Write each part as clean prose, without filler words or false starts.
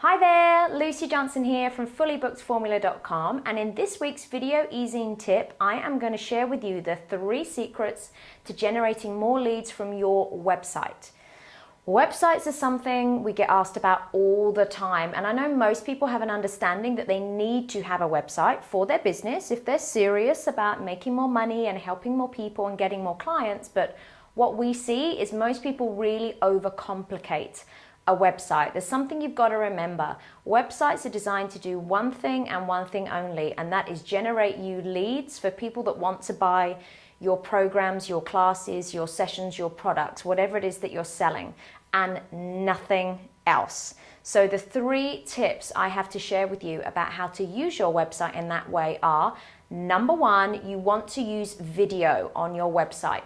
Hi there, Lucy Johnson here from fullybookedformula.com, and in this week's video easing tip, I am going to share with you the 3 secrets to generating more leads from your website. Websites are something we get asked about all the time, and I know most people have an understanding that they need to have a website for their business if they're serious about making more money and helping more people and getting more clients, but what we see is most people really overcomplicate a website. There's something you've got to remember. Websites are designed to do one thing and one thing only, and that is generate you leads for people that want to buy your programs, your classes, your sessions, your products, whatever it is that you're selling, and nothing else. So the 3 tips I have to share with you about how to use your website in that way are: number 1, you want to use video on your website.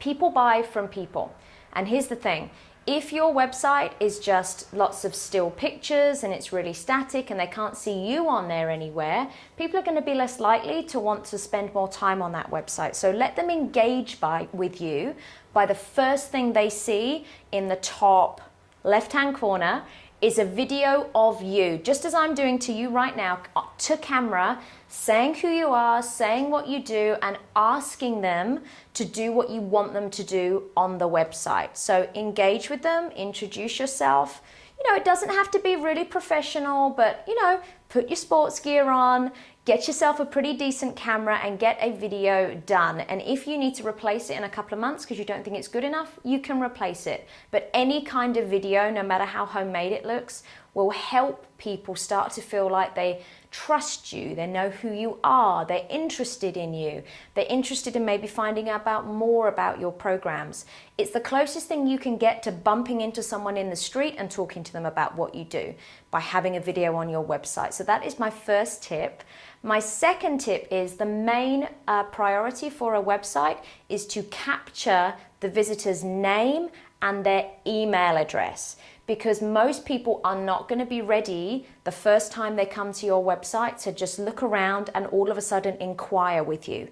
People buy from people. And here's the thing. If your website is just lots of still pictures and it's really static and they can't see you on there anywhere, people are going to be less likely to want to spend more time on that website. So let them engage with you by the first thing they see in the top left-hand corner is a video of you, just as I'm doing to you right now, to camera, saying who you are, saying what you do, and asking them to do what you want them to do on the website. So engage with them, introduce yourself. You know, it doesn't have to be really professional, but, you know, put your sports gear on, get yourself a pretty decent camera and get a video done. And if you need to replace it in a couple of months because you don't think it's good enough, you can replace it. But any kind of video, no matter how homemade it looks, will help people start to feel like they trust you, they know who you are, they're interested in you, they're interested in maybe finding out more about your programs. It's the closest thing you can get to bumping into someone in the street and talking to them about what you do, by having a video on your website. So that is my first tip. My second tip is the main priority for a website is to capture the visitor's name and their email address, because most people are not going to be ready the first time they come to your website to just look around and all of a sudden inquire with you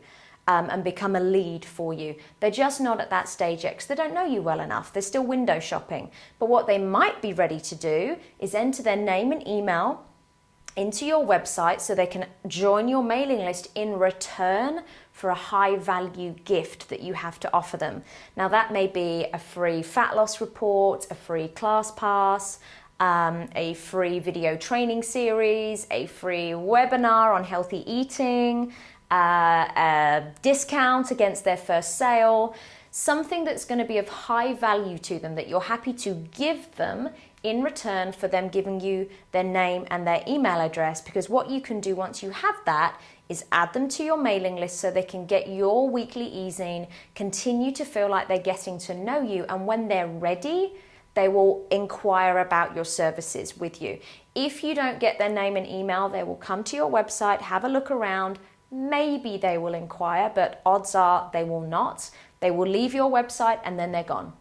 and become a lead for you. They're just not at that stage yet because they don't know you well enough. They're still window shopping. But what they might be ready to do is enter their name and email into your website so they can join your mailing list in return for a high value gift that you have to offer them. Now that may be a free fat loss report, a free class pass, a free video training series, a free webinar on healthy eating, a discount against their first sale, something that's going to be of high value to them that you're happy to give them in return for them giving you their name and their email address. Because what you can do once you have that is add them to your mailing list so they can get your weekly e-zine, continue to feel like they're getting to know you, and when they're ready, they will inquire about your services with you. If you don't get their name and email, they will come to your website, have a look around, maybe they will inquire, but odds are they will not. They will leave your website and then they're gone.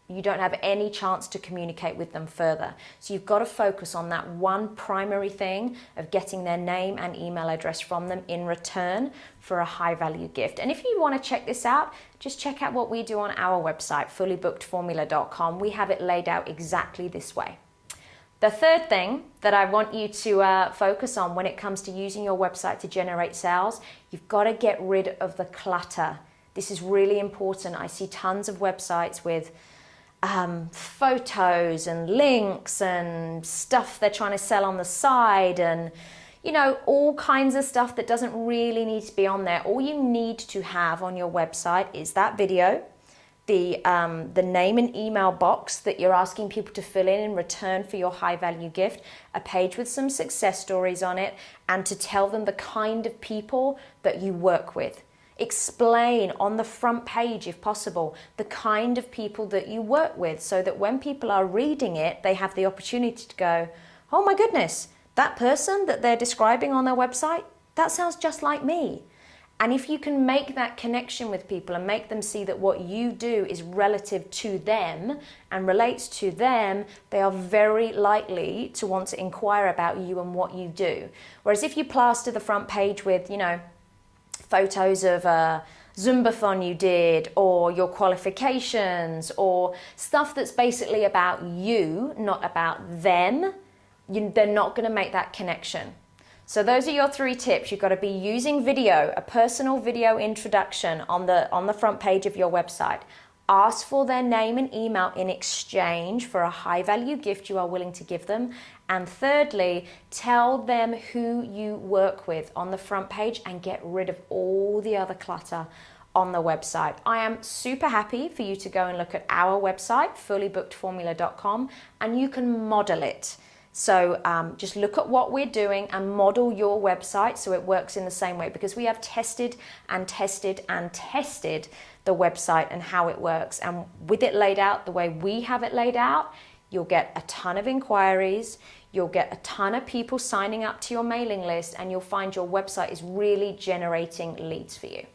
You don't have any chance to communicate with them further. So you've got to focus on that one primary thing of getting their name and email address from them in return for a high value gift. And if you want to check this out, just check out what we do on our website, fullybookedformula.com. We have it laid out exactly this way. The third thing that I want you to focus on when it comes to using your website to generate sales, you've got to get rid of the clutter. This is really important. I see tons of websites with photos and links and stuff they're trying to sell on the side, and you know, all kinds of stuff that doesn't really need to be on there. All you need to have on your website is that video, the name and email box that you're asking people to fill in return for your high value gift, a page with some success stories on it, and to tell them the kind of people that you work with. Explain on the front page, if possible, the kind of people that you work with, so that when people are reading it, they have the opportunity to go, oh my goodness, that person that they're describing on their website, that sounds just like me. And if you can make that connection with people and make them see that what you do is relative to them and relates to them, they are very likely to want to inquire about you and what you do. Whereas if you plaster the front page with, you know, photos of a Zumbathon you did, or your qualifications, or stuff that's basically about you, not about them, they're not going to make that connection. So those are your 3 tips. You've got to be using video, a personal video introduction on the front page of your website. Ask for their name and email in exchange for a high value gift you are willing to give them. And thirdly, tell them who you work with on the front page and get rid of all the other clutter on the website. I am super happy for you to go and look at our website, fullybookedformula.com, and you can model it. So just look at what we're doing and model your website so it works in the same way, because we have tested and tested and tested the website and how it works. And with it laid out the way we have it laid out, you'll get a ton of inquiries, you'll get a ton of people signing up to your mailing list, and you'll find your website is really generating leads for you.